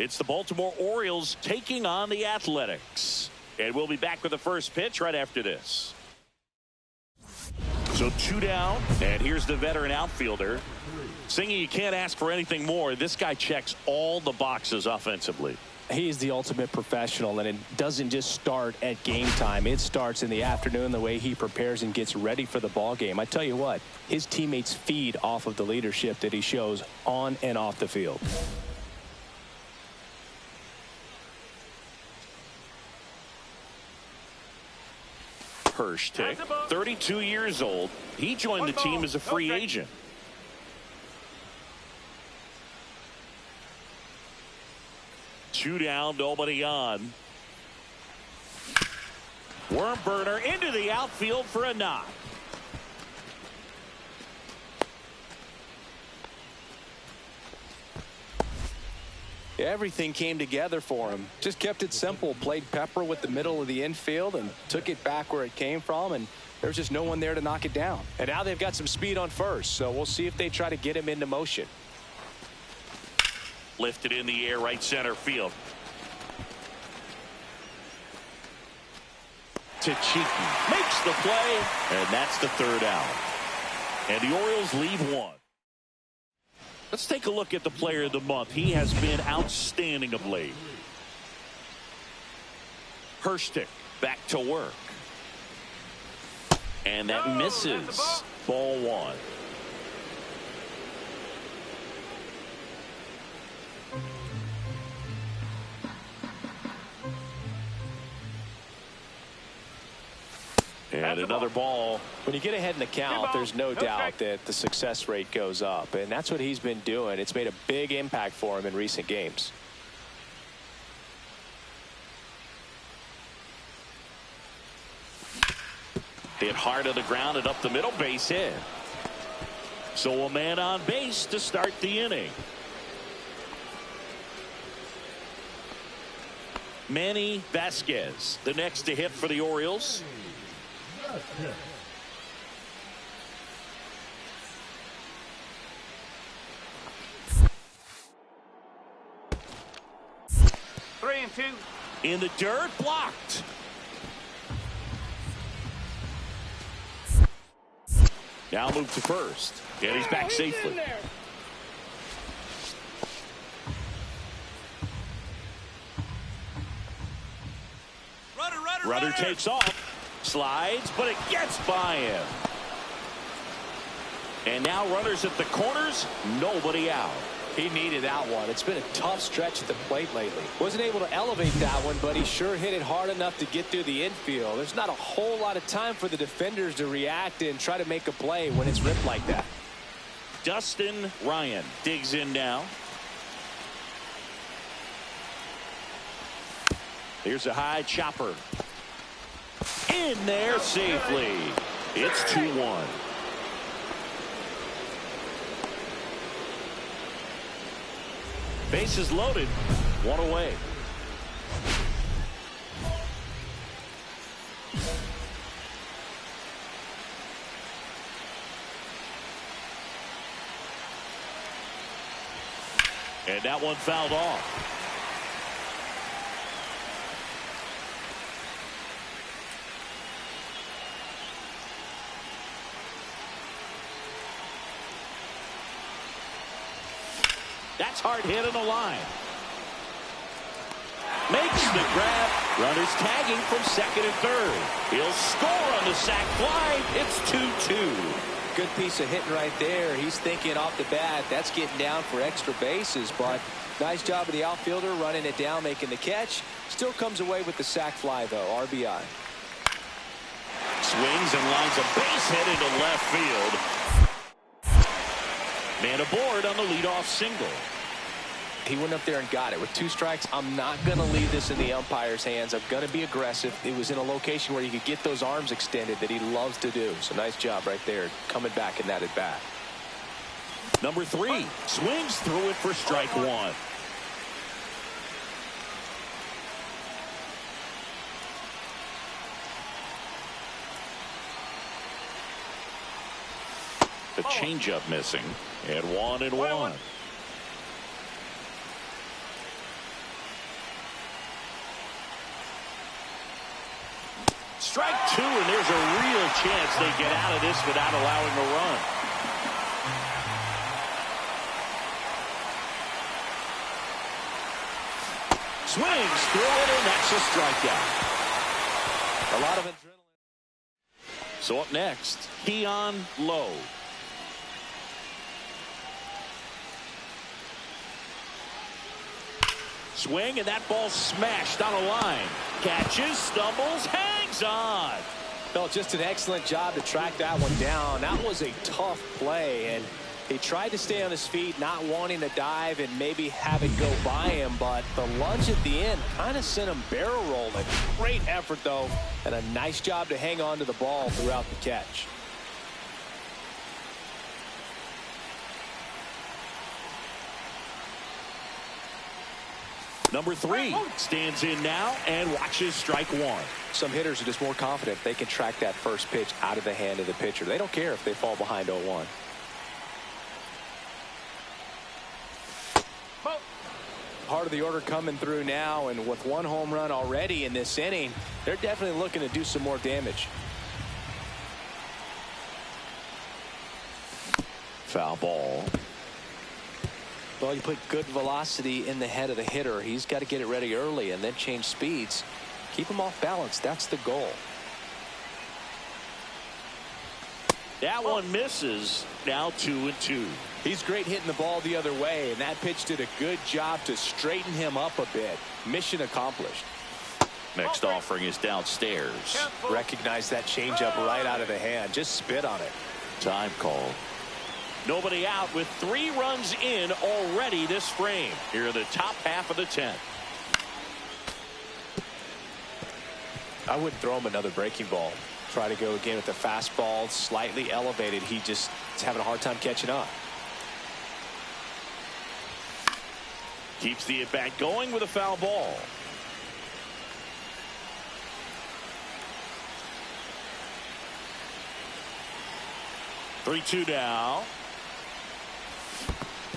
It's the Baltimore Orioles taking on the Athletics. And we'll be back with the first pitch right after this. So 2 down, and here's the veteran outfielder. Singy, you can't ask for anything more. This guy checks all the boxes offensively. He's the ultimate professional, and it doesn't just start at game time. It starts in the afternoon, the way he prepares and gets ready for the ball game. I tell you what, his teammates feed off of the leadership that he shows on and off the field. Hirschtick, 32 years old. He joined the team as a free agent. Two down, nobody on. Worm burner into the outfield for a knock. Everything came together for him. Just kept it simple. Played pepper with the middle of the infield and took it back where it came from, and there's just no one there to knock it down. And now they've got some speed on first, so we'll see if they try to get him into motion. Lifted in the air, right center field. Tachiki makes the play, and that's the third out. And the Orioles lead one. Let's take a look at the player of the month. He has been outstanding of late. Hirschtick back to work. And that misses. Ball one. And another ball. When you get ahead in the count, there's no doubt that the success rate goes up, and that's what he's been doing. It's made a big impact for him in recent games. Hit hard on the ground and up the middle, base hit. So a man on base to start the inning. Manny Vasquez, the next to hit for the Orioles. Three and two. In the dirt, blocked. Now move to first, and he's back safely. Runner takes off. Slides, but it gets by him. And now runners at the corners, nobody out. He needed that one. It's been a tough stretch at the plate lately. Wasn't able to elevate that one, but he sure hit it hard enough to get through the infield. There's not a whole lot of time for the defenders to react and try to make a play when it's ripped like that. Dustin Ryan digs in now. Here's a high chopper. In there safely. It's 2-1. Bases loaded. One away. And that one fouled off. That's hard hit on the line. Makes the grab. Runners tagging from second and third. He'll score on the sac fly. It's 2-2. Good piece of hitting right there. He's thinking off the bat, that's getting down for extra bases, but nice job of the outfielder running it down, making the catch. Still comes away with the sac fly, though. RBI. Swings and lines a base hit into left field. Man aboard on the leadoff single. He went up there and got it. With 2 strikes, I'm not going to leave this in the umpire's hands. I'm going to be aggressive. It was in a location where he could get those arms extended that he loves to do. So nice job right there, coming back in that at bat. Number 3 swings through it for strike 1. The changeup missing, and 1-1. Strike 2, and there's a real chance they get out of this without allowing a run. Swings through it, and that's a strikeout. A lot of adrenaline. So up next, Keon Lowe. Swing, and that ball smashed on a line. Catches, stumbles, hangs on. Well, just an excellent job to track that one down. That was a tough play, and he tried to stay on his feet, not wanting to dive and maybe have it go by him, but the lunge at the end kind of sent him barrel rolling. Great effort, though, and a nice job to hang on to the ball throughout the catch. Number 3 stands in now and watches strike 1. Some hitters are just more confident they can track that first pitch out of the hand of the pitcher. They don't care if they fall behind 0-1. Part of the order coming through now, and with 1 home run already in this inning, they're definitely looking to do some more damage. Foul ball. Well, you put good velocity in the head of the hitter. He's got to get it ready early and then change speeds. Keep him off balance. That's the goal. That one misses. Now 2-2. He's great hitting the ball the other way, and that pitch did a good job to straighten him up a bit. Mission accomplished. Next offering is downstairs. Recognize that changeup right out of the hand. Just spit on it. Time call. Nobody out with 3 runs in already this frame. Here are the top half of the 10th. I wouldn't throw him another breaking ball. Try to go again with the fastball, slightly elevated. He just is having a hard time catching up. Keeps the at-bat going with a foul ball. Three-two now.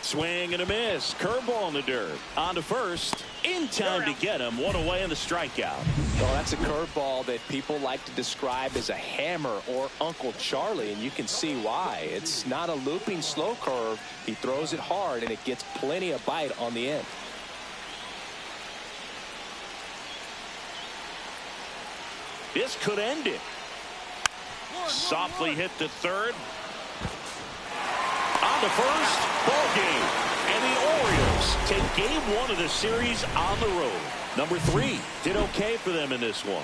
Swing and a miss. Curveball in the dirt. On to first. In time to get him. 1 away in the strikeout. Well, that's a curveball that people like to describe as a hammer or Uncle Charlie, and you can see why. It's not a looping slow curve. He throws it hard, and it gets plenty of bite on the end. This could end it. Softly hit to third. On to first. Ball game. And the Orioles take game 1 of the series on the road. Number 3 did okay for them in this one.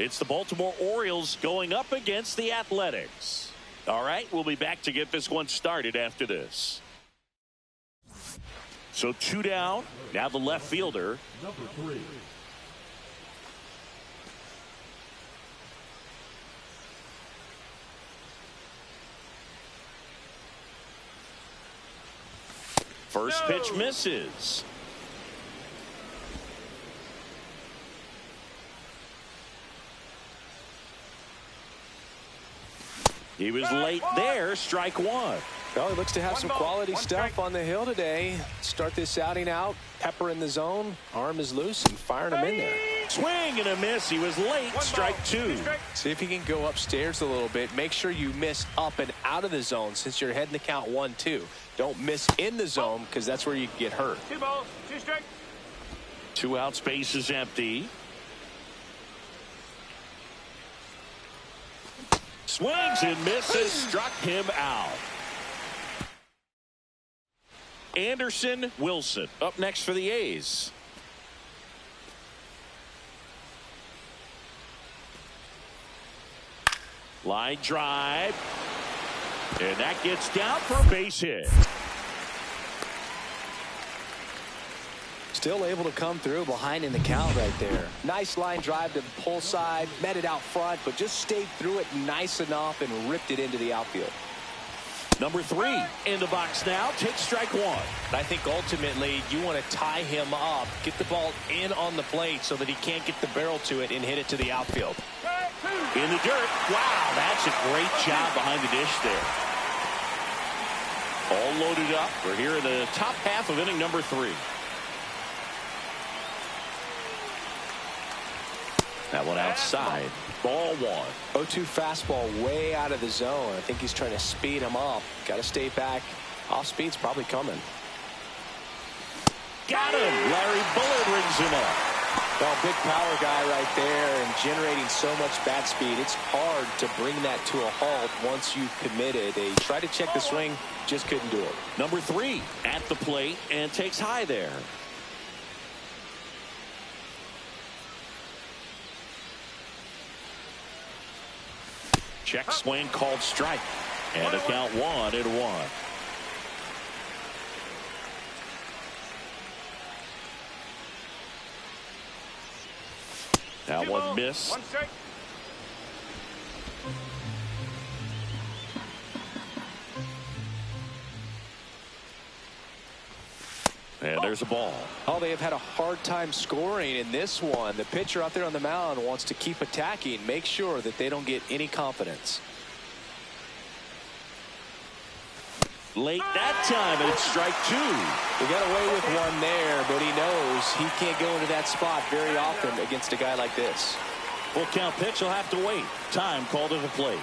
It's the Baltimore Orioles going up against the Athletics. All right, we'll be back to get this one started after this. So 2 down. Now the left fielder. Number 3. First pitch misses. He was late there. Strike one. Well, he looks to have some quality stuff strike. on the hill today. Start this outing out. Pepper in the zone. Arm is loose and firing him in there. Swing and a miss. He was late. Strike two. See if he can go upstairs a little bit. Make sure you miss up and out of the zone since you're heading the count 1-2. Don't miss in the zone because that's where you can get hurt. 2 balls, 2 strikes. 2 out, space is empty. Swings and misses. Struck him out. Anderson Wilson up next for the A's. Line drive. And that gets down for a base hit. Still able to come through behind in the count right there. Nice line drive to the pull side. Met it out front, but just stayed through it nice enough and ripped it into the outfield. Number 3 in the box now. Takes strike one. I think ultimately you want to tie him up, get the ball in on the plate so that he can't get the barrel to it and hit it to the outfield. In the dirt. Wow, that's a great job behind the dish there. All loaded up. We're here in the top half of inning number 3. That one outside. Ball one. 0-2 fastball way out of the zone. I think he's trying to speed him up. Got to stay back. Off speed's probably coming. Got him. Larry Bullard rings him up. Well, big power guy right there and generating so much bat speed. It's hard to bring that to a halt once you've committed. They tried to check the swing, just couldn't do it. Number 3 at the plate and takes high there. Check swing called strike. And a count 1-1. That one missed. 1 strike. And there's a ball. Oh, they have had a hard time scoring in this one. The pitcher out there on the mound wants to keep attacking, make sure that they don't get any confidence. Late that time, and it's strike 2. He got away with one there, but he knows he can't go into that spot very often against a guy like this. Full count pitch will have to wait. Time called to the plate.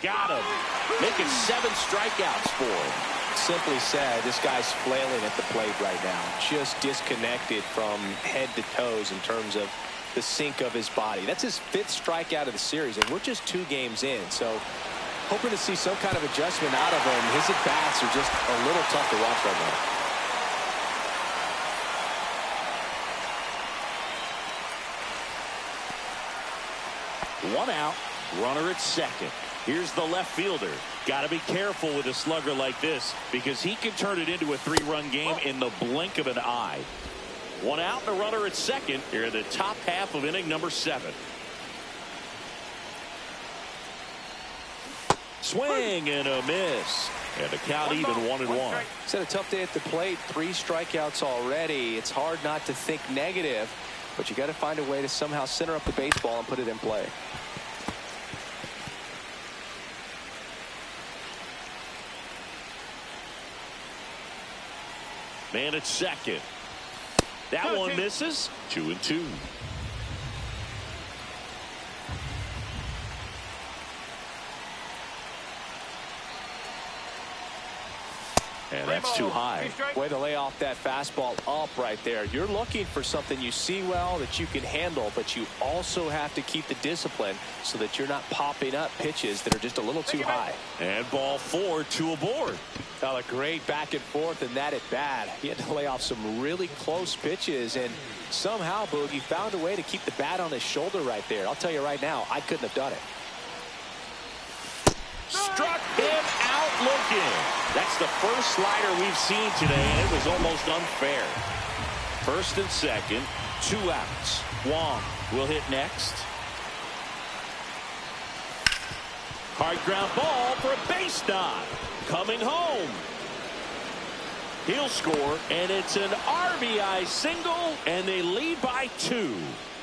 Got him. Making 7 strikeouts for him. Simply said, this guy's flailing at the plate right now. Just disconnected from head to toes in terms of the sink of his body. That's his 5th strikeout of the series, and we're just 2 games in. So hoping to see some kind of adjustment out of him. His at-bats are just a little tough to watch right now. 1 out. Runner at second. Here's the left fielder. Got to be careful with a slugger like this because he can turn it into a 3-run game in the blink of an eye. 1 out and a runner at second here in the top half of inning number 7. Swing and a miss. And the count even 1-1. He's had a tough day at the plate. 3 strikeouts already. It's hard not to think negative, but you got to find a way to somehow center up the baseball and put it in play. Man at second. That one misses. 2-2. And that's too high. Way to lay off that fastball up right there. You're looking for something you see well that you can handle, but you also have to keep the discipline so that you're not popping up pitches that are just a little too high. And ball 4, 2 aboard. A great back and forth in that at bat. He had to lay off some really close pitches, and somehow Boogie found a way to keep the bat on his shoulder right there. I'll tell you right now, I couldn't have done it. Struck him out looking. That's the first slider we've seen today, and it was almost unfair. First and second, 2 outs. Wong will hit next. Hard ground ball for a base knock. Coming home. He'll score, and it's an RBI single, and they lead by 2.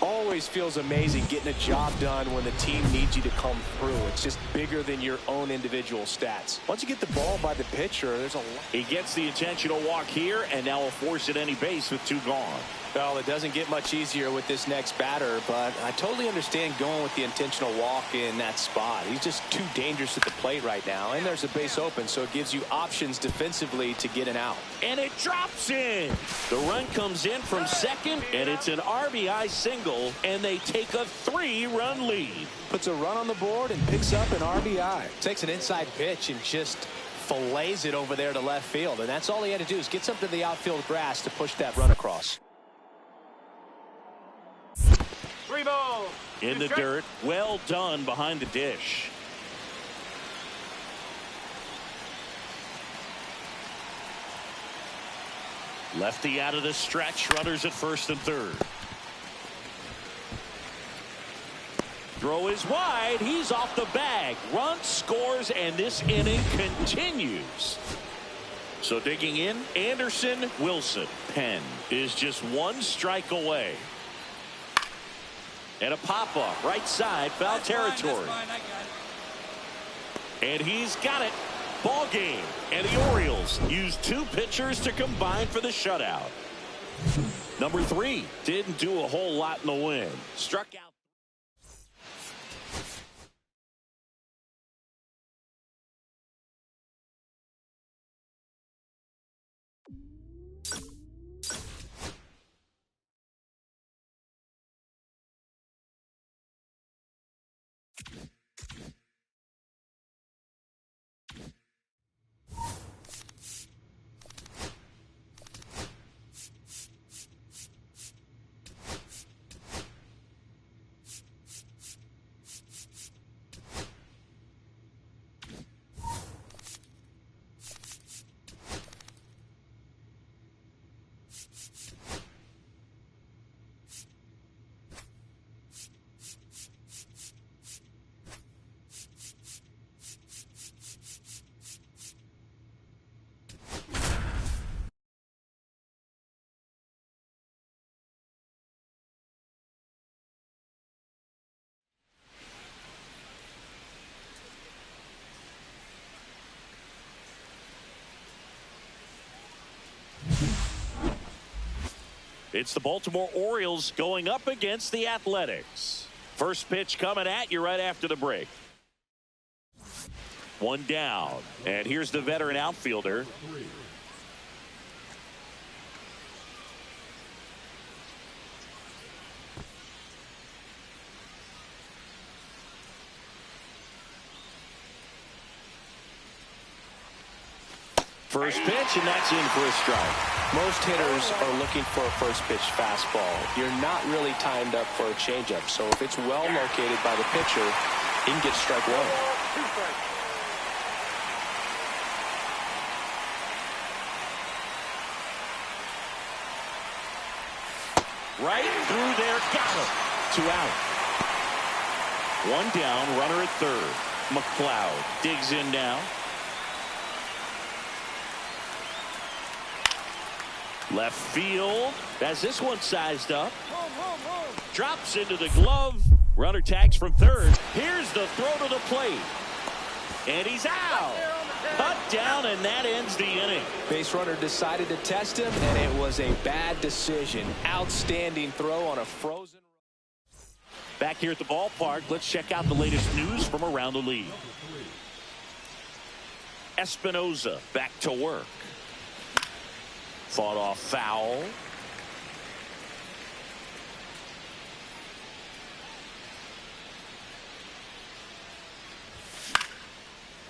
Always feels amazing getting a job done when the team needs you to come through. It's just bigger than your own individual stats. Once you get the ball by the pitcher, there's a lot. He gets the intentional walk here, and now will force at any base with 2 gone. Well, it doesn't get much easier with this next batter, but I totally understand going with the intentional walk in that spot. He's just too dangerous at the plate right now, and there's a base open, so it gives you options defensively to get an out. And it drops in. The run comes in from second, and it's an RBI single, and they take a 3-run lead. Puts a run on the board and picks up an RBI. Takes an inside pitch and just fillets it over there to left field, and that's all he had to do is get something to the outfield grass to push that run across. 3 balls. In the dirt. Well done behind the dish. Lefty out of the stretch. Runners at first and third. Throw is wide. He's off the bag. Run scores, and this inning continues. So digging in, Anderson, Wilson. Penn is just 1 strike away. And a pop-up right side, foul territory. And he's got it. Ball game. And the Orioles use 2 pitchers to combine for the shutout. Number 3 didn't do a whole lot in the win. Struck out. It's the Baltimore Orioles going up against the Athletics. First pitch coming at you right after the break. 1 down. And here's the veteran outfielder. First pitch, and that's in for a strike. Most hitters are looking for a first pitch fastball. You're not really timed up for a changeup. So if it's well located by the pitcher, he can get strike 1. Right through there, got him. 2 out. 1 down, runner at third. McLeod digs in now. Left field. Has this one sized up. Drops into the glove. Runner tags from third. Here's the throw to the plate. And he's out. Cut down, and that ends the inning. Base runner decided to test him, and it was a bad decision. Outstanding throw on a frozen. Back here at the ballpark, let's check out the latest news from around the league. Espinoza back to work. Fought off foul.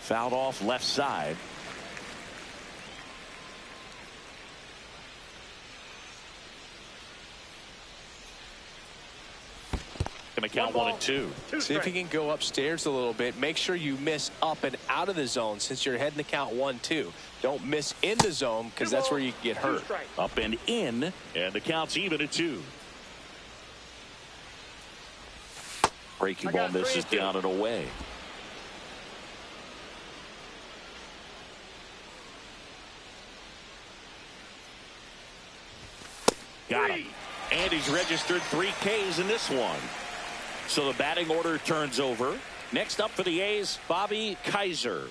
Fouled off left side. Gonna count 1 and 2. See if you can go upstairs a little bit. Make sure you miss up and out of the zone since you're heading to count 1-2. Don't miss in the zone because that's where you can get hurt. Up and in, and the count's even at 2. Breaking ball misses down and away. Got him. And he's registered 3 Ks in this one. So the batting order turns over. Next up for the A's, Bobby Kaiser.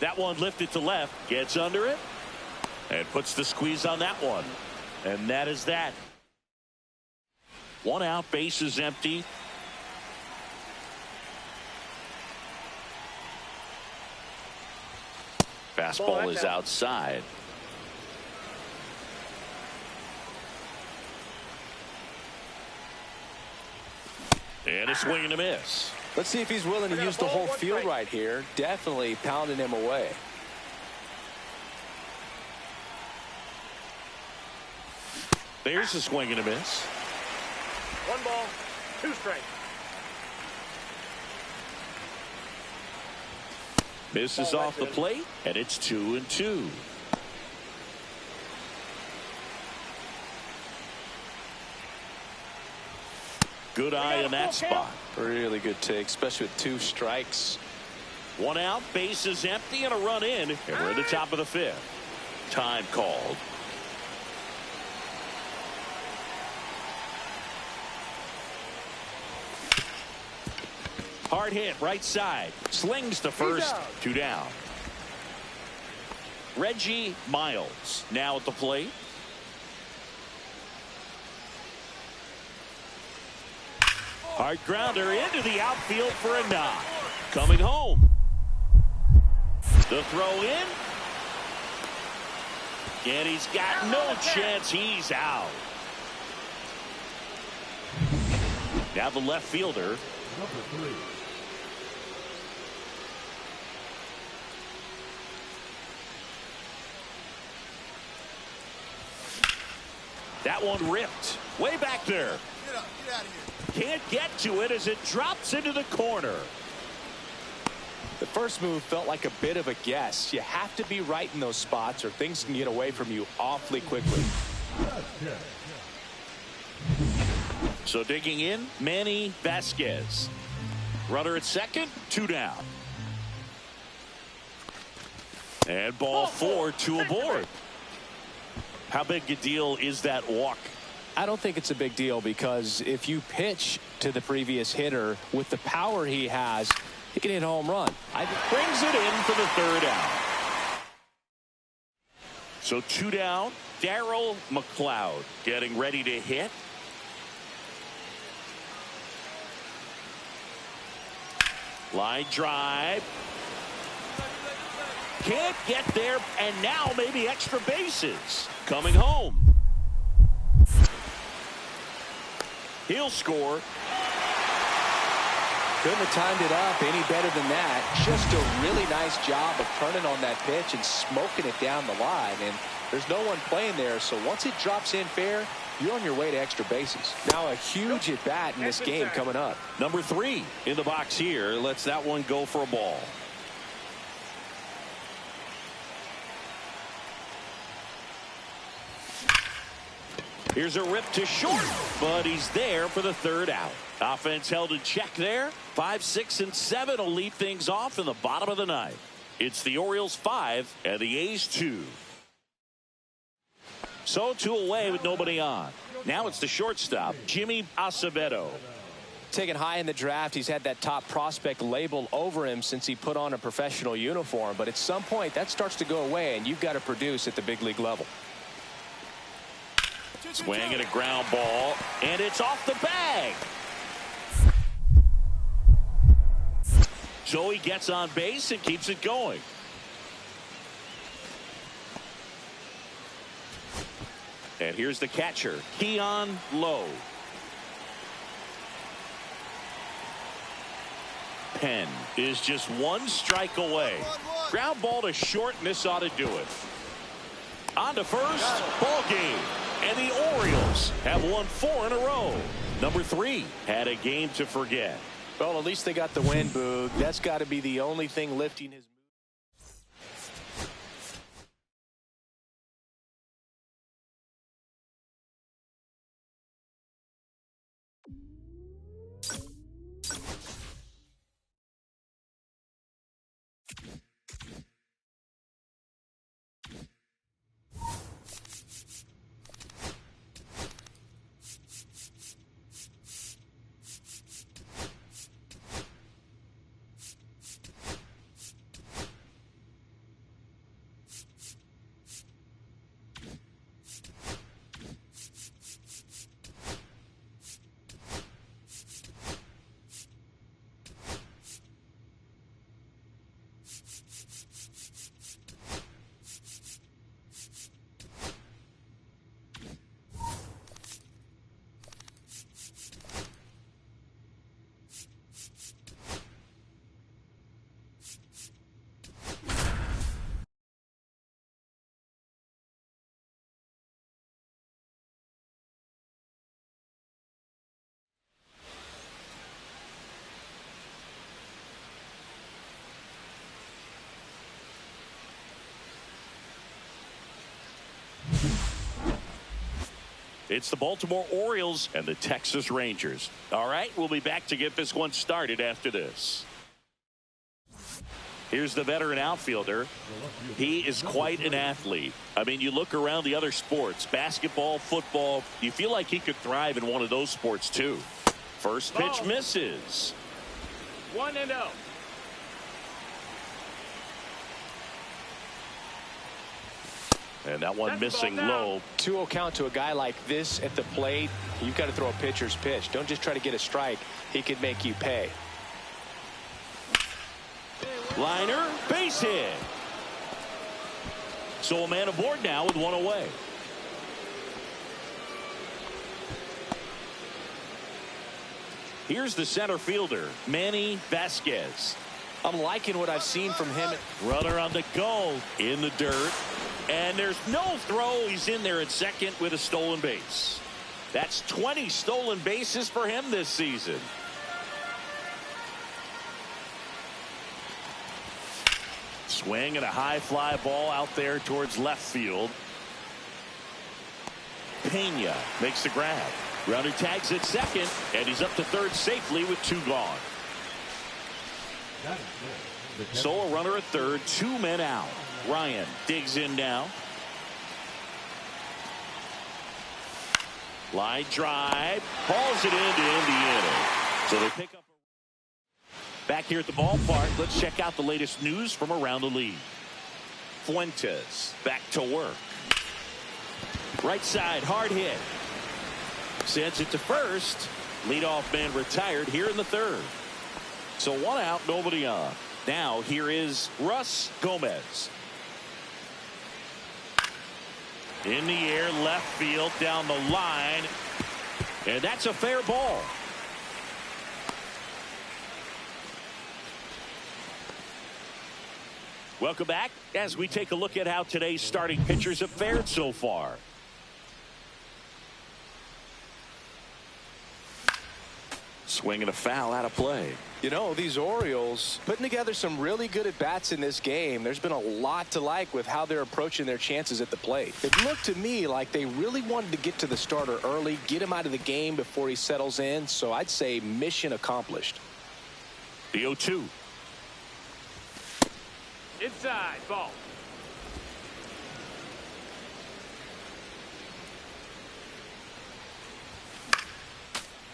That one lifted to left, gets under it, and puts the squeeze on that one. And that is that. 1 out, base is empty. Fastball is outside. And a swing and a miss. Let's see if he's willing to use the whole field right here. Definitely pounding him away. There's a swing and a miss. 1 ball, 2 strikes. Misses off the plate, and it's 2-2. Good eye in that spot. Really good take, especially with 2 strikes. 1 out, base is empty, and a run in, and we're at the top of the 5th. Time called. Hard hit, right side. Slings to first, 2 down. Reggie Miles now at the plate. Hard grounder into the outfield for a knock. Coming home. The throw in. And he's got no chance. He's out. Now the left fielder. Number 3. That one ripped. Way back there. Get out of here. Can't get to it as it drops into the corner. The first move felt like a bit of a guess. You have to be right in those spots or things can get away from you awfully quickly. So digging in, Manny Vasquez. Runner at second, 2 down. And ball 4, 2 aboard. How big a deal is that walk? I don't think it's a big deal because if you pitch to the previous hitter with the power he has, he can hit a home run. Brings it in for the 3rd out. So 2 down. Darryl McLeod getting ready to hit. Line drive. Can't get there, and now maybe extra bases. Coming home. He'll score. Couldn't have timed it up any better than that. Just a really nice job of turning on that pitch and smoking it down the line. And there's no one playing there, so once it drops in fair, you're on your way to extra bases. Now a huge at bat in this game coming up. Number 3 in the box here lets that one go for a ball. Here's a rip to short, but he's there for the 3rd out. Offense held in check there. 5, 6, and 7 will lead things off in the bottom of the 9th. It's the Orioles 5 and the A's 2. So 2 away with nobody on. Now it's the shortstop, Jimmy Acevedo. Taken high in the draft, he's had that top prospect label over him since he put on a professional uniform. But at some point, that starts to go away, and you've got to produce at the big league level. Swing and a ground ball, and it's off the bag. So he gets on base and keeps it going. And here's the catcher, Keon Lowe. Penn is just 1 strike away. Ground ball to short, and this ought to do it. On to first, ball game. And the Orioles have won 4 in a row. Number 3 had a game to forget. Well, at least they got the win, Boog. That's got to be the only thing lifting his It's the Baltimore Orioles and the Texas Rangers. All right, we'll be back to get this one started after this. Here's the veteran outfielder. He is quite an athlete. I mean, you look around the other sports, basketball, football, you feel like he could thrive in one of those sports too. First pitch misses. 1-0. And that one missing low. 2-0 count to a guy like this at the plate. You've got to throw a pitcher's pitch. Don't just try to get a strike. He could make you pay. Liner, base hit. So a man aboard now with one away. Here's the center fielder, Manny Vasquez. I'm liking what I've seen from him. Runner on the go in the dirt. And there's no throw. He's in there at second with a stolen base. That's 20 stolen bases for him this season. Swing and a high fly ball out there towards left field. Pena makes the grab. Runner tags at second, and he's up to third safely with 2 gone. So a runner at third, 2 men out. Ryan digs in now. Line drive, hauls it in to end the inning. So they pick up. Back here at the ballpark, let's check out the latest news from around the league. Fuentes back to work. Right side, hard hit. Sends it to first. Leadoff man retired here in the third. So 1 out, nobody on. Now here is Russ Gomez. In the air, left field, down the line. And that's a fair ball. Welcome back as we take a look at how today's starting pitchers have fared so far. Swing and a foul out of play. You know, these Orioles putting together some really good at-bats in this game. There's been a lot to like with how they're approaching their chances at the plate. It looked to me like they really wanted to get to the starter early, get him out of the game before he settles in. So I'd say mission accomplished. The 0-2. Inside, ball.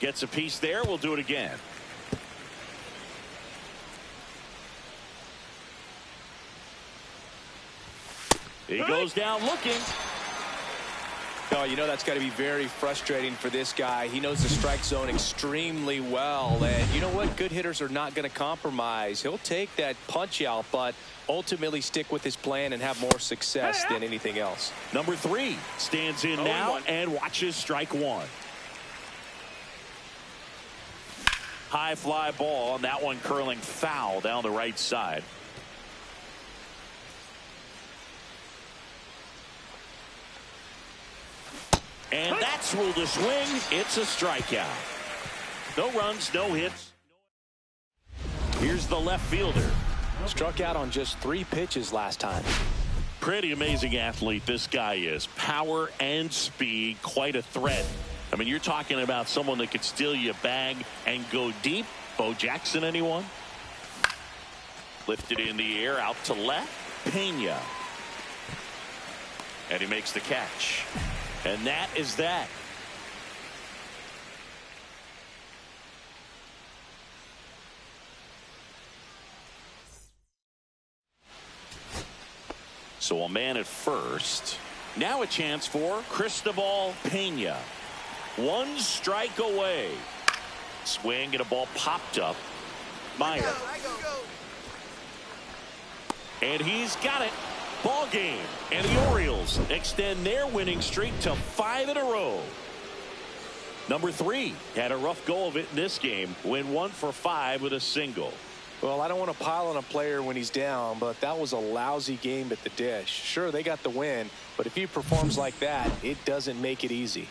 Gets a piece there. We'll do it again. He goes down looking. Oh, you know that's got to be very frustrating for this guy. He knows the strike zone extremely well. And you know what? Good hitters are not going to compromise. He'll take that punch out, but ultimately stick with his plan and have more success than anything else. Number 3 stands in now and watches strike 1. High fly ball, and that one curling foul down the right side. And that's ruled a swing. It's a strikeout. No runs, no hits. Here's the left fielder. Struck out on just 3 pitches last time. Pretty amazing athlete this guy is. Power and speed, quite a threat. I mean, you're talking about someone that could steal you a bag and go deep. Bo Jackson, anyone? Lifted in the air, out to left. Pena. And he makes the catch. And that is that. So a man at first. Now a chance for Cristobal Pena. 1 strike away. Swing and a ball popped up. Meyer. And he's got it. Ball game. And the Orioles extend their winning streak to 5 in a row. Number 3 had a rough go of it in this game. Went 1 for 5 with a single. Well, I don't want to pile on a player when he's down, but that was a lousy game at the dish. Sure, they got the win, but if he performs like that, it doesn't make it easy.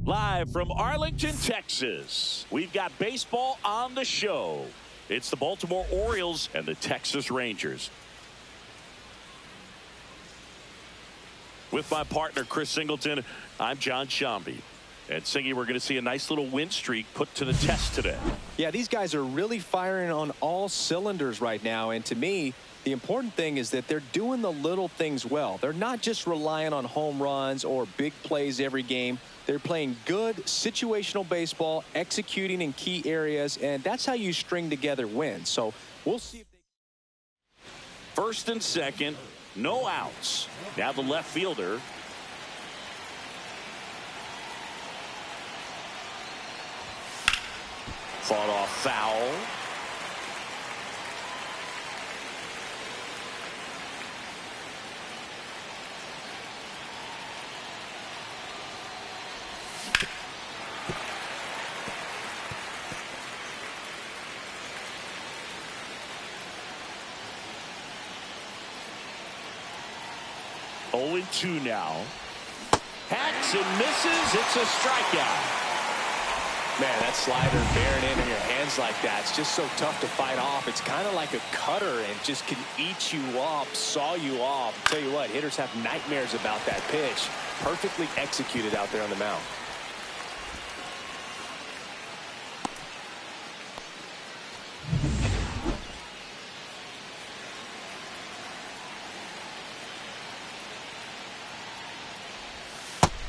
Live from Arlington, Texas, we've got baseball on the show. It's the Baltimore Orioles and the Texas Rangers. With my partner, Chris Singleton, I'm John Shambi. And Singy, we're going to see a nice little win streak put to the test today. Yeah, these guys are really firing on all cylinders right now. And to me, the important thing is that they're doing the little things well. They're not just relying on home runs or big plays every game. They're playing good situational baseball, executing in key areas, and that's how you string together wins. So we'll see if they... First and second, no outs. Now the left fielder. Fought off foul. 0-2 now. Hacks and misses. It's a strikeout. Man, that slider bearing in your hands like that, it's just so tough to fight off. It's kind of like a cutter and just can eat you up, saw you off. I'll tell you what, hitters have nightmares about that pitch. Perfectly executed out there on the mound.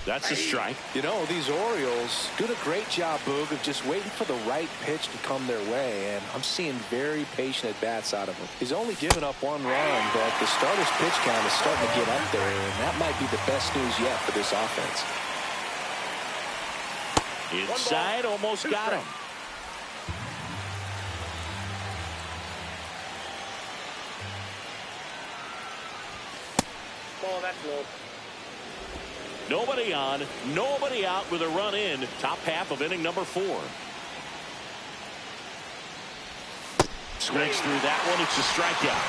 That's a strike. You know, these Orioles do a great job, Boog, of just waiting for the right pitch to come their way, and I'm seeing very patient at-bats out of him. He's only given up 1 run, but the starter's pitch count is starting to get up there, and that might be the best news yet for this offense. Inside, almost got him. Ball, that's low. Nobody on, nobody out with a run in. Top half of inning number 4. Swings through that one. It's a strikeout.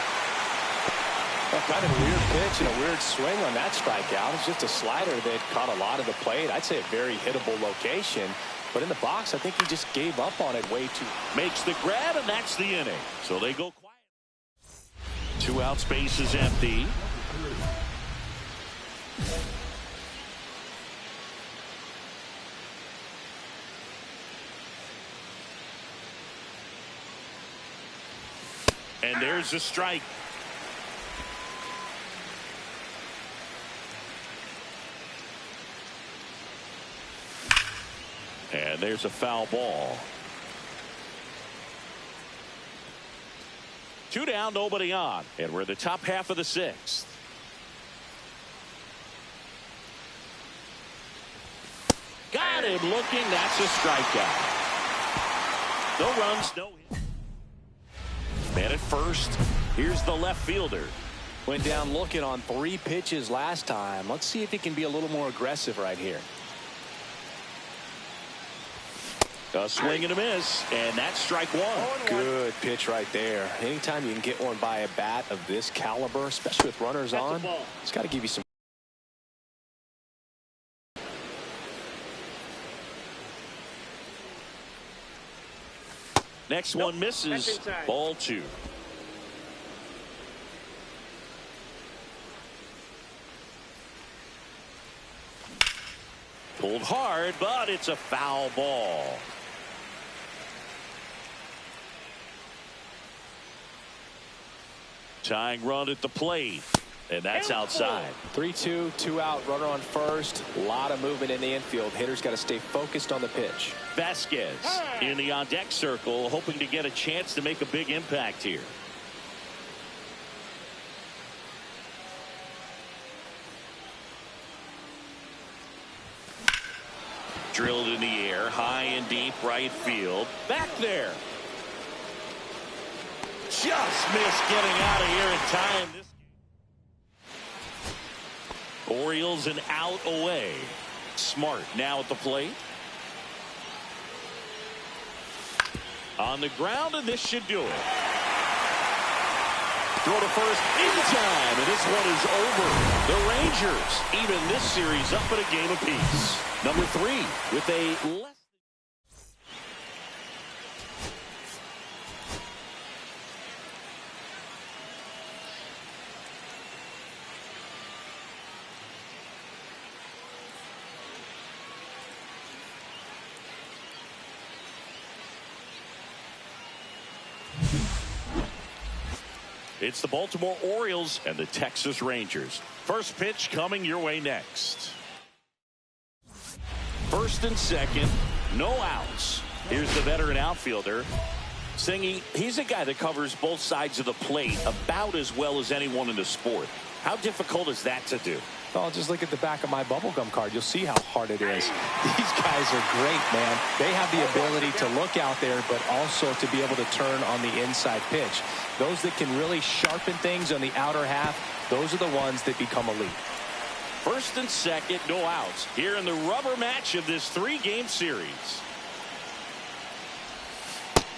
Well, kind of a weird pitch and a weird swing on that strikeout. It's just a slider that caught a lot of the plate. I'd say a very hittable location. But in the box, I think he just gave up on it way too. Makes the grab, and that's the inning. So they go quiet. 2 outs, base is empty. And there's a strike. And there's a foul ball. 2 down, nobody on. And we're in the top half of the 6th. Got him looking. That's a strikeout. No runs, no hits. Man at first. Here's the left fielder. Went down looking on 3 pitches last time. Let's see if he can be a little more aggressive right here. A swing and a miss, and that's strike 1. Good pitch right there. Anytime you can get one by a bat of this caliber, especially with runners on, it's got to give you some. Next one misses. Ball 2. Pulled hard, but it's a foul ball. Tying run at the plate. And that's outside. 3-2, 2 out, runner on first. A lot of movement in the infield. Hitters got to stay focused on the pitch. Vasquez in the on-deck circle, hoping to get a chance to make a big impact here. Drilled in the air, high and deep right field. Back there. Just missed getting out of here in time. Orioles an out away. Smart now at the plate. On the ground, and this should do it. Throw to first in time, and this this one is over. The Rangers even this series up at a game apiece. Number 3 with a less. It's the Baltimore Orioles and the Texas Rangers. First pitch coming your way next. First and second, no outs. Here's the veteran outfielder. Singy, he's a guy that covers both sides of the plate about as well as anyone in the sport. How difficult is that to do? Well, just look at the back of my bubblegum card. You'll see how hard it is. These guys are great, man. They have the ability to look out there, but also to be able to turn on the inside pitch. Those that can really sharpen things on the outer half, those are the ones that become elite. First and second, no outs. Here in the rubber match of this 3-game series.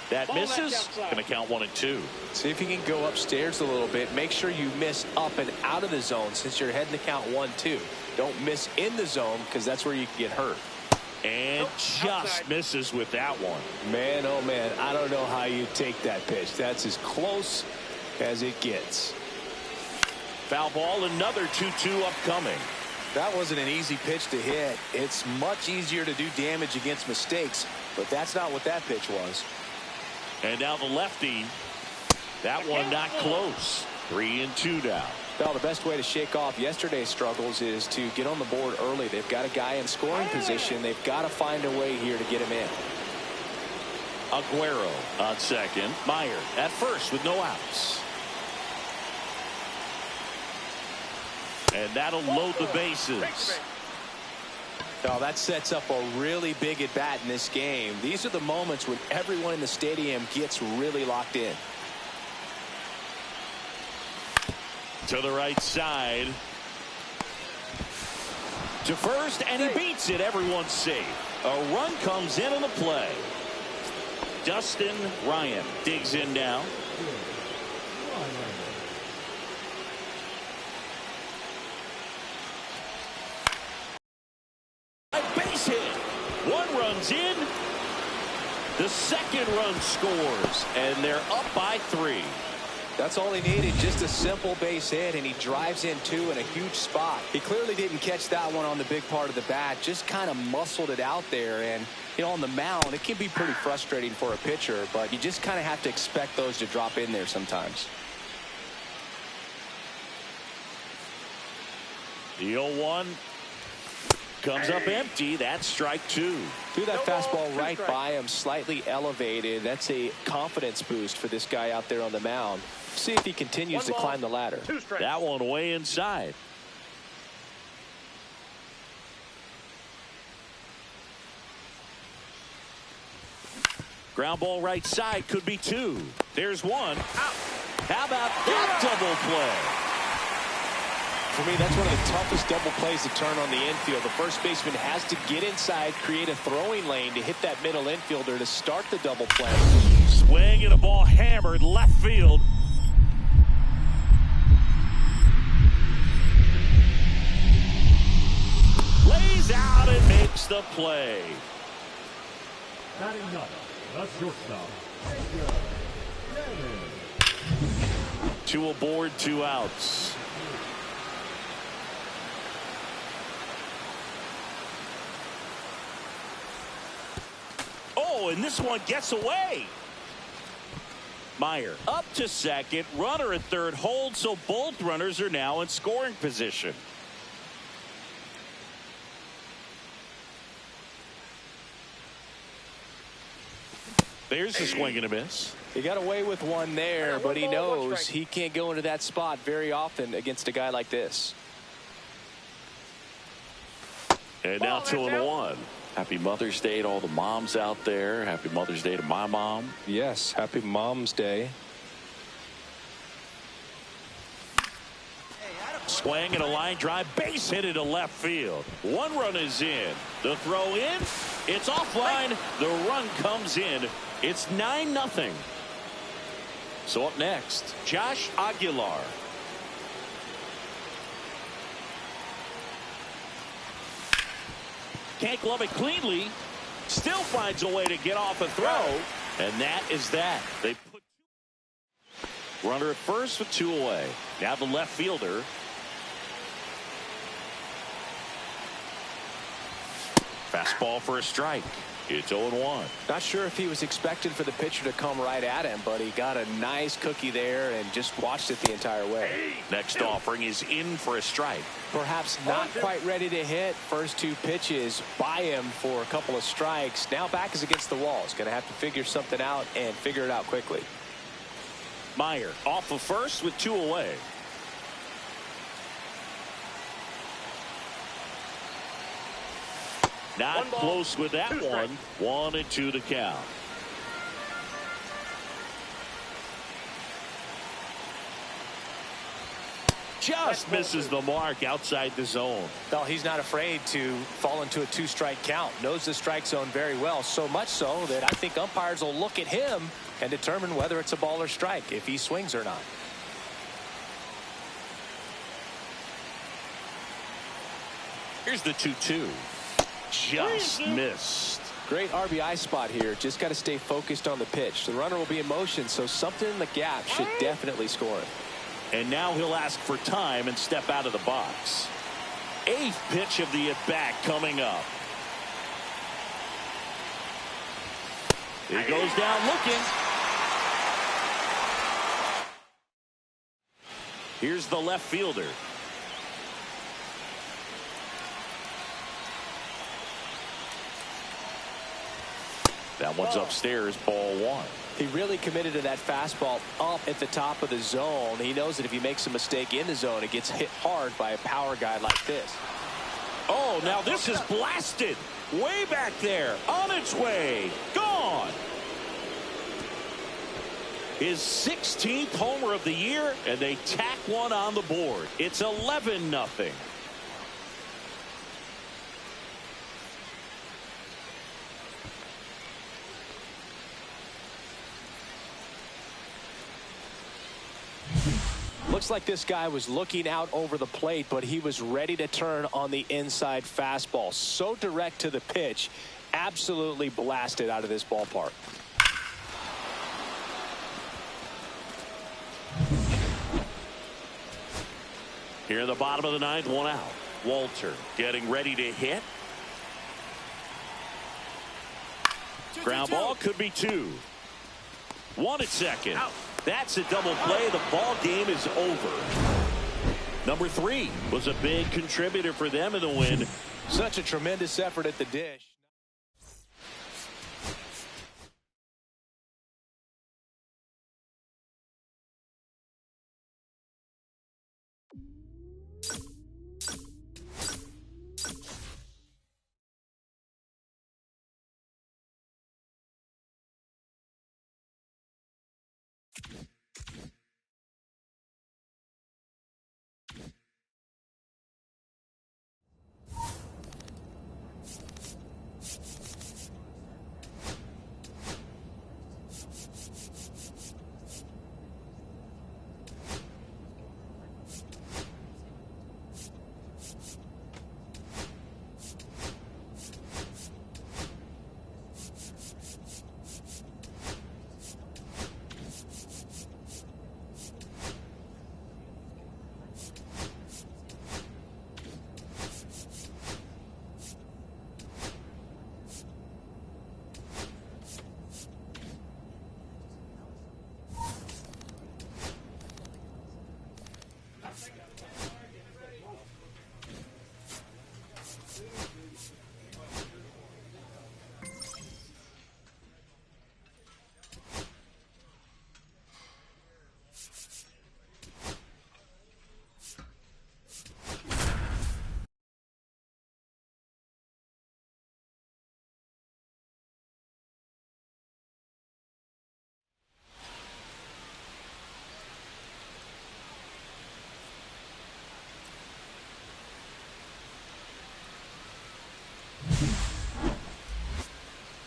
That misses. Going to count 1 and 2. See if you can go upstairs a little bit. Make sure you miss up and out of the zone since you're heading to count 1-2. Don't miss in the zone because that's where you can get hurt. And just misses with that one. Man, oh man, I don't know how you take that pitch. That's as close as it gets. Foul ball, another 2-2 upcoming. That wasn't an easy pitch to hit. It's much easier to do damage against mistakes, but that's not what that pitch was. And now the lefty. That one not close. 3 and 2 now. Well, the best way to shake off yesterday's struggles is to get on the board early. They've got a guy in scoring position. They've got to find a way here to get him in. Aguero on second. Meyer at first with no outs. And that'll load the bases. Now that sets up a really big at bat in this game. These are the moments when everyone in the stadium gets really locked in. To the right side. To first, and he beats it. Everyone's safe. A run comes in on the play. Dustin Ryan digs in now. Base hit. 1 run's in. The second run scores, and they're up by 3. That's all he needed, just a simple base hit, and he drives in 2 in a huge spot. He clearly didn't catch that one on the big part of the bat, just kind of muscled it out there. And, you know, on the mound, it can be pretty frustrating for a pitcher, but you just kind of have to expect those to drop in there sometimes. The 0-1 comes up empty. That's strike 2. Threw that fastball right by him, slightly elevated. That's a confidence boost for this guy out there on the mound. See if he continues to climb the ladder. That one way inside. Ground ball right side, could be 2. There's 1. Out. How about that double play? For me, that's one of the toughest double plays to turn on the infield. The first baseman has to get inside, create a throwing lane to hit that middle infielder to start the double play. Swing and a ball hammered left field. Lays out and makes the play. Batting up, the shortstop. 2 aboard, 2 outs. Oh, and this one gets away. Meyer up to second, runner at third, hold, so both runners are now in scoring position. There's a swing and a miss. He got away with one there, but he knows he can't go into that spot very often against a guy like this. And now 2-1. Happy Mother's Day to all the moms out there. Happy Mother's Day to my mom. Yes, happy Mom's Day. Swing and a line drive, base hit into left field. 1 run is in. The throw in, it's offline. The run comes in. It's 9-0. So up next, Josh Aguilar. Can't glove it cleanly. Still finds a way to get off a throw. And that is that. They put runner at first with 2 away. Now the left fielder. Fastball for a strike. It's 0-1. Not sure if he was expecting for the pitcher to come right at him, but he got a nice cookie there and just watched it the entire way. Next offering is in for a strike. Perhaps not quite ready to hit. First 2 pitches by him for a couple of strikes. Now back is against the wall. He's going to have to figure something out and figure it out quickly. Meyer off of first with 2 away. Not close with that one. 1-2 to count. Just misses the mark outside the zone. Well, he's not afraid to fall into a 2-strike count. Knows the strike zone very well. So much so that I think umpires will look at him and determine whether it's a ball or strike, if he swings or not. Here's the 2-2. Just missed. Great RBI spot here. Just got to stay focused on the pitch. The runner will be in motion, so something in the gap should definitely score him. And now he'll ask for time and step out of the box. 8th pitch of the at-bat coming up. He goes down looking. Here's the left fielder. That one's upstairs, ball 1. He really committed to that fastball up at the top of the zone. He knows that if he makes a mistake in the zone, it gets hit hard by a power guy like this. Oh, now this is blasted. Way back there. On its way. Gone. His 16th homer of the year, and they tack one on the board. It's 11-0. Looks like this guy was looking out over the plate, but he was ready to turn on the inside fastball. So direct to the pitch. Absolutely blasted out of this ballpark. Here in the bottom of the 9th, 1 out. Walter getting ready to hit. Ground ball could be 2. 1 at second. That's a double play. The ball game is over. Number 3 was a big contributor for them in the win. Such a tremendous effort at the dish.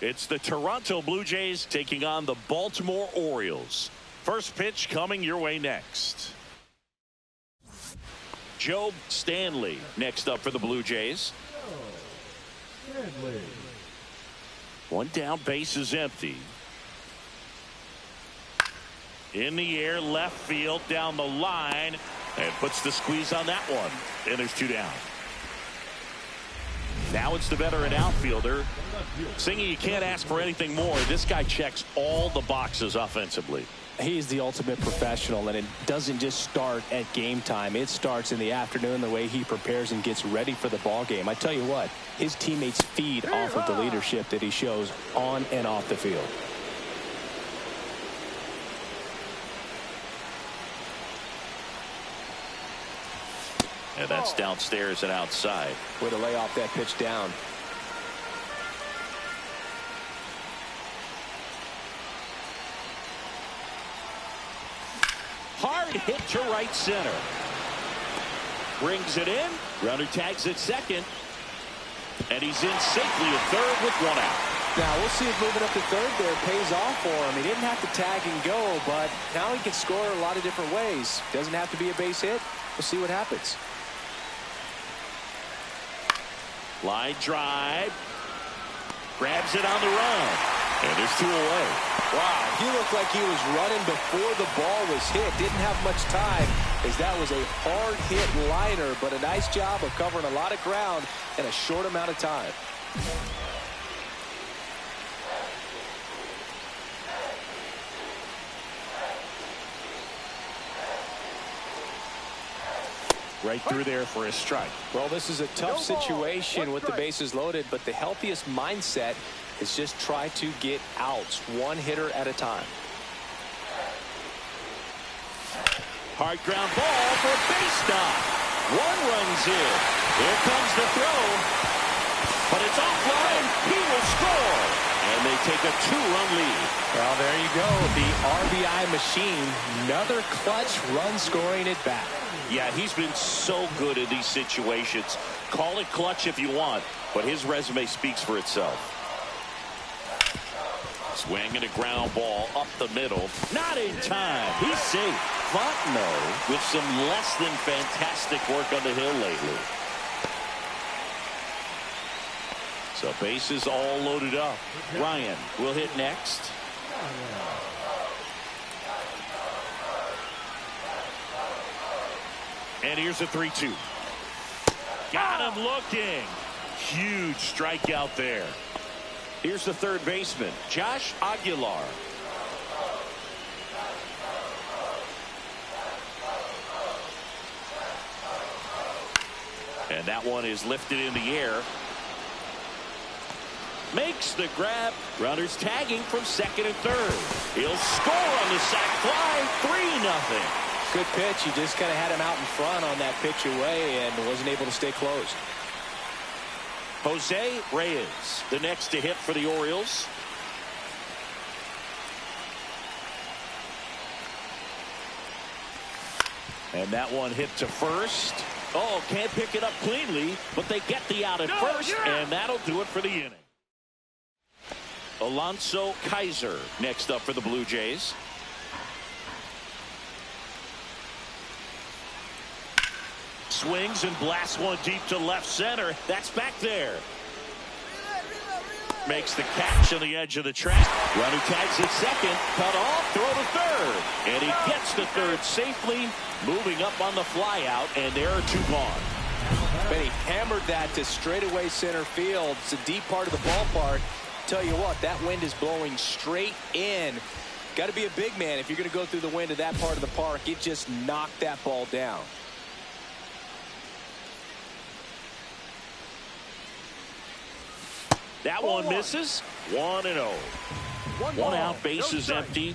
It's the Toronto Blue Jays taking on the Baltimore Orioles. First pitch coming your way next. Joe Stanley next up for the Blue Jays. Stanley. One down, base is empty. In the air, left field, down the line, and puts the squeeze on that one. And there's two down. Now it's the veteran outfielder. Singy, you can't ask for anything more. This guy checks all the boxes offensively. He's the ultimate professional, and it doesn't just start at game time. It starts in the afternoon, the way he prepares and gets ready for the ball game. I tell you what, his teammates feed off of the leadership that he shows on and off the field. And that's downstairs and outside. Way to lay off that pitch down. Hard hit to right center. Brings it in. Runner tags at second. And he's in safely at third with one out. Now we'll see if moving up to third there pays off for him. He didn't have to tag and go, but now he can score a lot of different ways. Doesn't have to be a base hit. We'll see what happens. Line drive. Grabs it on the run. And there's two away. Wow, he looked like he was running before the ball was hit. Didn't have much time, as that was a hard hit liner, but a nice job of covering a lot of ground in a short amount of time. Right through there for a strike. Well, this is a tough situation with the bases loaded, but the healthiest mindset is just try to get outs, one hitter at a time. Hard ground ball for a base stop. One runs in. Here comes the throw. But it's offline. He will score. And they take a two-run lead. Well, there you go. The RBI machine. Another clutch run scoring at bat. Yeah, he's been so good in these situations. Call it clutch if you want, but his resume speaks for itself. Swing and a ground ball up the middle. Not in time. He's safe. Fontenot with some less than fantastic work on the hill lately. So bases all loaded up. Ryan will hit next. And here's a 3-2. Got him looking. Huge strikeout there. Here's the third baseman, Josh Aguilar. And that one is lifted in the air. Makes the grab. Runners tagging from second and third. He'll score on the sac fly. 3-0. Good pitch. He just kind of had him out in front on that pitch away and wasn't able to stay close. Jose Reyes, the next to hit for the Orioles. And that one hit to first. Oh, can't pick it up cleanly, but they get the out at first, and that'll do it for the inning. Alonso Kaiser next up for the Blue Jays. Swings and blasts one deep to left center. That's back there. Makes the catch on the edge of the track. Runner tags at second. Cut off. Throw to third. And he gets to third safely. Moving up on the fly out. And there are two gone. But he hammered that to straightaway center field. It's a deep part of the ballpark. Tell you what, that wind is blowing straight in. Got to be a big man if you're going to go through the wind of that part of the park. It just knocked that ball down. That one misses. 1-0. One out, base is empty.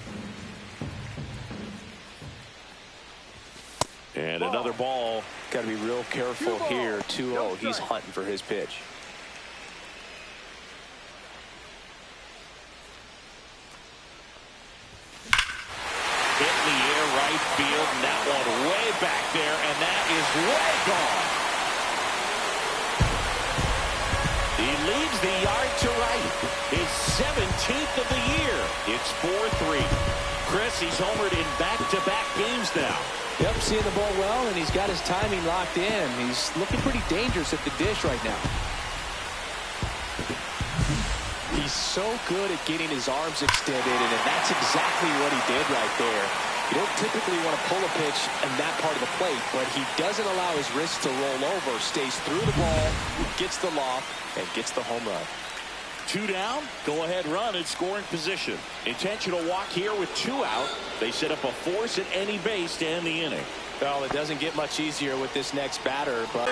And another ball. Got to be real careful here. 2-0. He's hunting for his pitch. Hit in the air, right field, and that one way back there, and that is way gone. He leads the yard to right. His 17th of the year. It's 4-3. Chris, he's homered in back-to-back games now. Yep, seeing the ball well, and he's got his timing locked in. He's looking pretty dangerous at the dish right now. He's so good at getting his arms extended, and that's exactly what he did right there. You don't typically want to pull a pitch in that part of the plate, but he doesn't allow his wrist to roll over, stays through the ball, gets the loft, and gets the home run. 2 down, go-ahead run in scoring position. Intentional walk here with 2 out. They set up a force at any base to end the inning. Well, it doesn't get much easier with this next batter, but...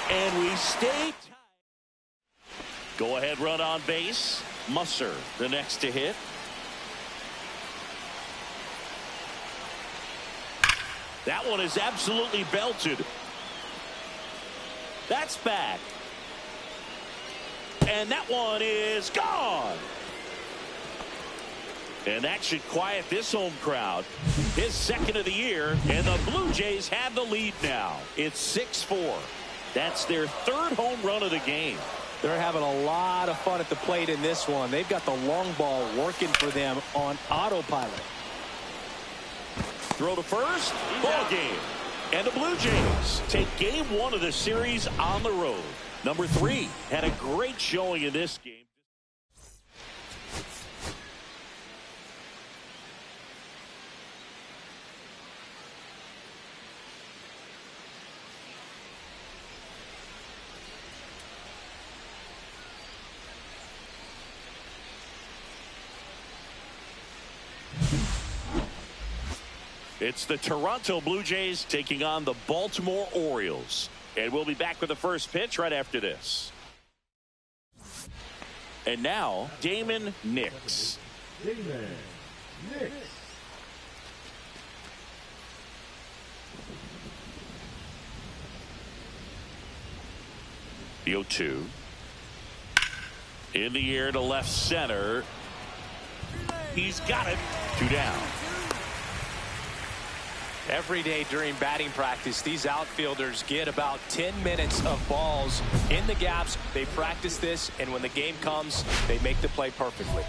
And we stay tied. Go-ahead run on base. Musser, the next to hit. That one is absolutely belted. That's back. And that one is gone. And that should quiet this home crowd. His second of the year, and the Blue Jays have the lead now. It's 6-4. That's their 3rd home run of the game. They're having a lot of fun at the plate in this one. They've got the long ball working for them on autopilot. Throw to first, ball game. And the Blue Jays take game 1 of the series on the road. Number 3 had a great showing in this game. It's the Toronto Blue Jays taking on the Baltimore Orioles. And we'll be back with the first pitch right after this. And now, Damon Nix. Damon Nix. The 0-2. In the air to left center. He's got it. 2 down. Every day during batting practice, these outfielders get about 10 minutes of balls in the gaps. They practice this, and when the game comes, they make the play perfectly.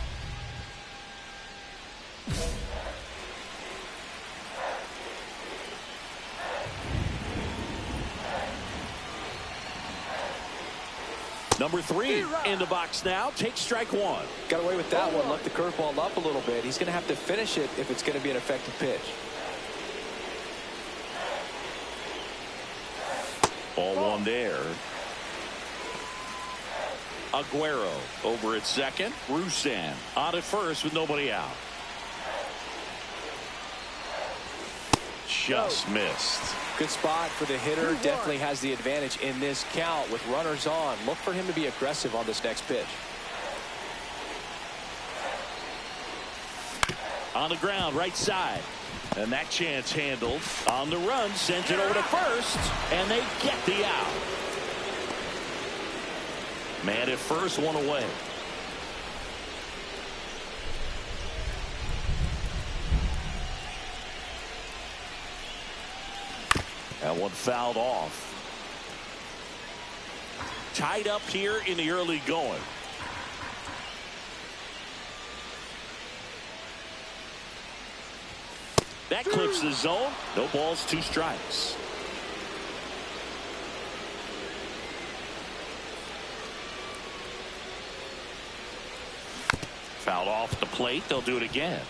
Number 3 in the box now. Take strike 1. Got away with that one. Left the curveball up a little bit. He's going to have to finish it if it's going to be an effective pitch. Ball 1 there. Aguero over at second. Rusan on at first with nobody out. Just missed. Good spot for the hitter. Definitely has the advantage in this count with runners on. Look for him to be aggressive on this next pitch. On the ground, right side. And that chance handled. On the run, sent it over to first. And they get the out. Man at first, 1 away. That one fouled off. Tied up here in the early going. That clips the zone. No balls, 2 strikes. Fouled off the plate. They'll do it again.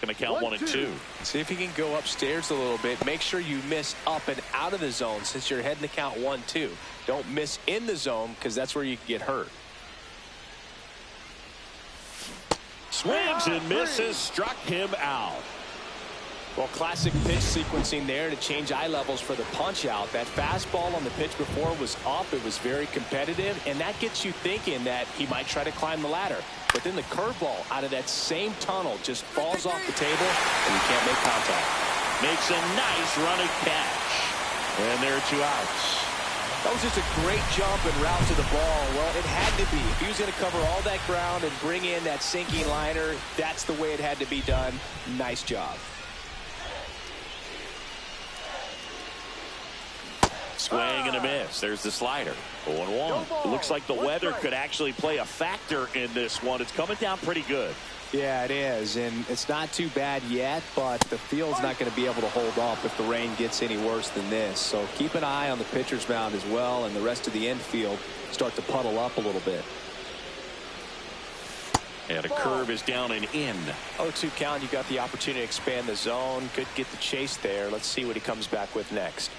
Going to count 1 and 2. See if you can go upstairs a little bit. Make sure you miss up and out of the zone since you're heading to count 1-2. Don't miss in the zone because that's where you can get hurt. Swings and misses. Struck him out. Well, classic pitch sequencing there to change eye levels for the punch out. That fastball on the pitch before was up. It was very competitive, and that gets you thinking that he might try to climb the ladder. But then the curveball out of that same tunnel just falls off the table, and you can't make contact. Makes a nice running catch. And there are 2 outs. That was just a great jump and route to the ball. Well, it had to be. If he was going to cover all that ground and bring in that sinking liner, that's the way it had to be done. Nice job. Swing and a miss. There's the slider. 0-1. It looks like the weather could actually play a factor in this one. It's coming down pretty good. Yeah, it is, and it's not too bad yet, but the field's not going to be able to hold up if the rain gets any worse than this. So keep an eye on the pitcher's mound as well, and the rest of the infield start to puddle up a little bit. And a curve is down and in. 0-2 count. You got the opportunity to expand the zone. Could get the chase there. Let's see what he comes back with next.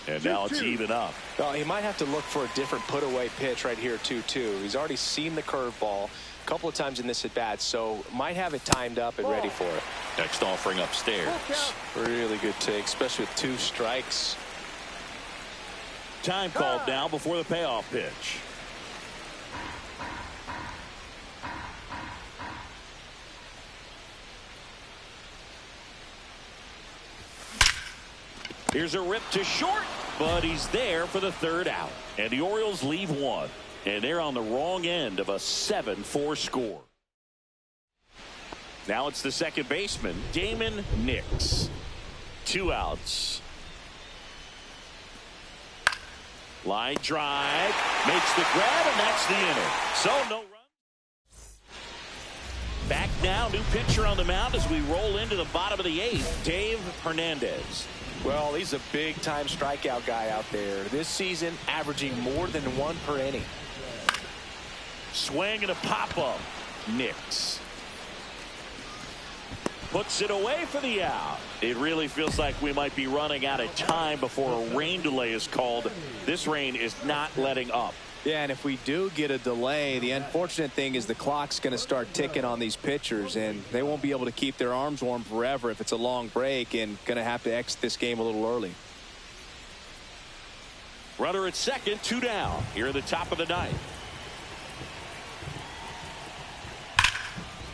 And now it's even up. Well, he might have to look for a different put-away pitch right here, 2-2. He's already seen the curveball a couple of times in this at-bat, so might have it timed up and ready for it. Next offering upstairs. Really good take, especially with 2 strikes. Time called now before the payoff pitch. Here's a rip to short, but he's there for the 3rd out. And the Orioles leave 1. And they're on the wrong end of a 7-4 score. Now it's the second baseman, Damon Nix. 2 outs. Line drive, makes the grab, and that's the inning. So no run. Back now, new pitcher on the mound as we roll into the bottom of the 8th, Dave Hernandez. Well, he's a big-time strikeout guy out there. This season, averaging more than 1 per inning. Swing and a pop-up. Nix puts it away for the out. It really feels like we might be running out of time before a rain delay is called. This rain is not letting up. Yeah, and if we do get a delay, the unfortunate thing is the clock's going to start ticking on these pitchers, and they won't be able to keep their arms warm forever if it's a long break, and going to have to exit this game a little early. Runner at second, 2 down here at the top of the 9th.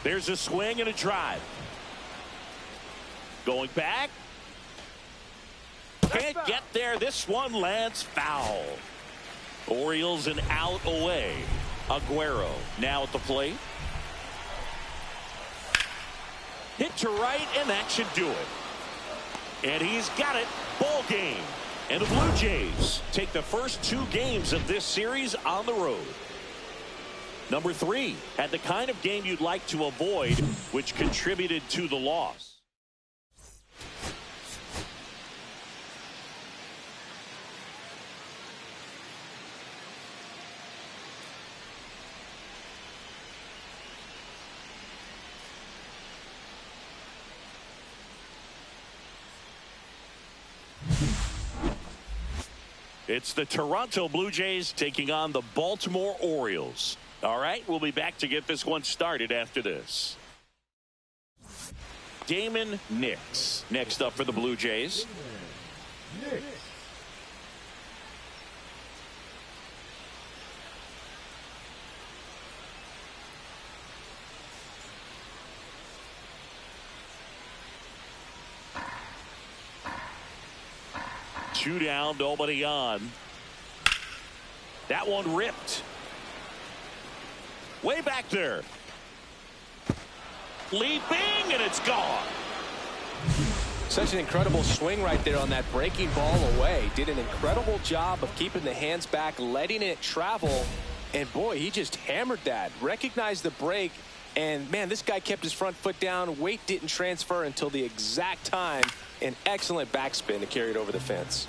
There's a swing and a drive. Going back. Can't get there. This one lands foul. Orioles an out away. Aguero now at the plate. Hit to right, and that should do it. And he's got it. Ball game. And the Blue Jays take the first 2 games of this series on the road. Number 3 had the kind of game you'd like to avoid, which contributed to the loss. It's the Toronto Blue Jays taking on the Baltimore Orioles. All right, we'll be back to get this one started after this. Damon Nix next up for the Blue Jays. Nix. Two down, nobody on. That one ripped. Way back there. Leaping, and it's gone. Such an incredible swing right there on that breaking ball away. Did an incredible job of keeping the hands back, letting it travel. And boy, he just hammered that. Recognized the break. And man, this guy kept his front foot down. Weight didn't transfer until the exact time. An excellent backspin to carry it over the fence.